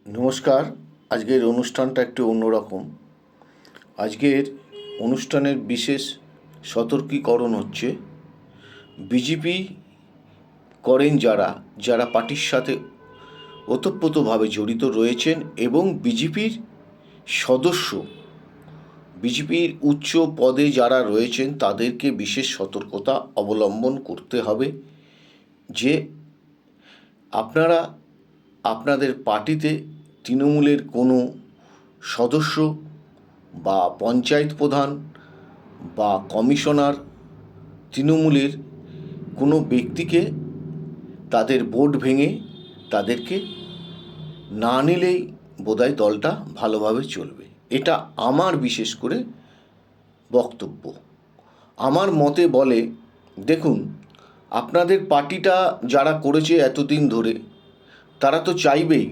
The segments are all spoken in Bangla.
নমস্কার। আজকের অনুষ্ঠানটা একটু অন্যরকম। আজকের অনুষ্ঠানের বিশেষ সতর্কীকরণ হচ্ছে, বিজেপি করেন যারা পার্টির সাথে ওতপ্রোতভাবে জড়িত রয়েছেন এবং বিজেপির সদস্য, বিজেপির উচ্চ পদে যারা রয়েছেন তাদেরকে বিশেষ সতর্কতা অবলম্বন করতে হবে যে আপনারা আপনাদের পার্টিতে তৃণমূলের কোনো সদস্য বা পঞ্চায়েত প্রধান বা কমিশনার, তৃণমূলের কোনো ব্যক্তিকে তাদের ভোট ভেঙে তাদেরকে না নিলেই বোধহয় দলটা ভালোভাবে চলবে। এটা আমার বিশেষ করে বক্তব্য। আমার মতে বলে, দেখুন, আপনাদের পার্টিটা যারা করেছে এতদিন ধরে, তারা তো চাইবেই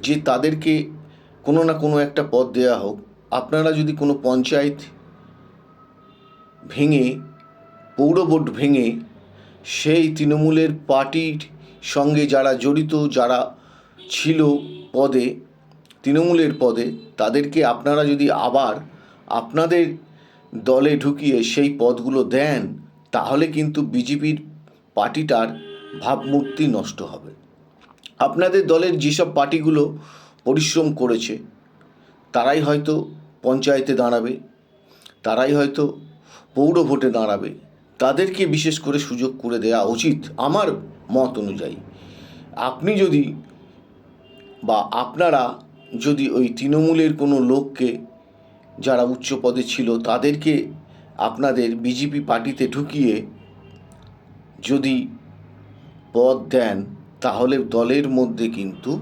যে তাদেরকে কোনো না কোনো একটা পদ দেওয়া হোক। আপনারা যদি কোনো পঞ্চায়েত ভেঙে, পৌর বোর্ড ভেঙে, সেই তৃণমূলের পার্টির সঙ্গে যারা জড়িত, যারা ছিল পদে, তৃণমূলের পদে, তাদেরকে আপনারা যদি আবার আপনাদের দলে ঢুকিয়ে সেই পদগুলো দেন, তাহলে কিন্তু বিজেপির পার্টিটার ভাবমূর্তি নষ্ট হবে। আপনাদের দলের যেসব পার্টিগুলো পরিশ্রম করেছে, তারাই হয়তো পঞ্চায়েতে দাঁড়াবে, তারাই হয়তো পৌর ভোটে দাঁড়াবে। তাদেরকে বিশেষ করে সুযোগ করে দেওয়া উচিত আমার মত অনুযায়ী। আপনি যদি বা আপনারা যদি ওই তৃণমূলের কোনো লোককে, যারা উচ্চ পদে ছিল, তাদেরকে আপনাদের বিজেপি পার্টিতে ঢুকিয়ে যদি পদ দেন, তাহলে দলের মধ্যে কিন্তু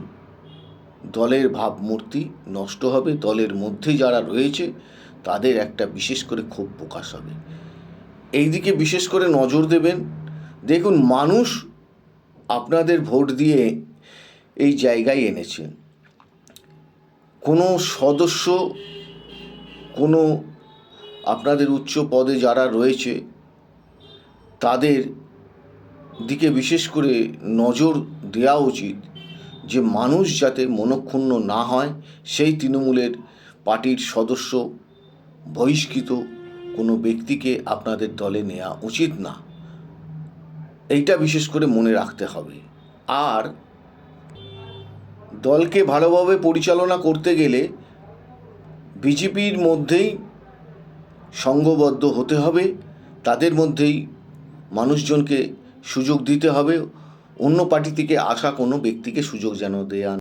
দলের ভাবমূর্তি নষ্ট হবে। দলের মধ্যে যারা রয়েছে তাদের একটা বিশেষ করে ক্ষোভ প্রকাশ হবে। এই দিকে বিশেষ করে নজর দেবেন। দেখুন, মানুষ আপনাদের ভোট দিয়ে এই জায়গায় এনেছেন। কোনো সদস্য, কোনো আপনাদের উচ্চ পদে যারা রয়েছে তাদের দিকে বিশেষ করে নজর দেওয়া উচিত, যে মানুষ যাতে মনক্ষুণ্ণ না হয়, সেই তৃণমূলের পার্টির সদস্য বহিষ্কৃত কোনো ব্যক্তিকে আপনাদের দলে নেওয়া উচিত না। এইটা বিশেষ করে মনে রাখতে হবে। আর দলকে ভালোভাবে পরিচালনা করতে গেলে বিজেপির মধ্যেই সংঘবদ্ধ হতে হবে, তাদের মধ্যেই মানুষজনকে সুযোগ দিতে হবে। অন্য পার্টি থেকে আসা কোনো ব্যক্তিকে সুযোগ যেন দেয়া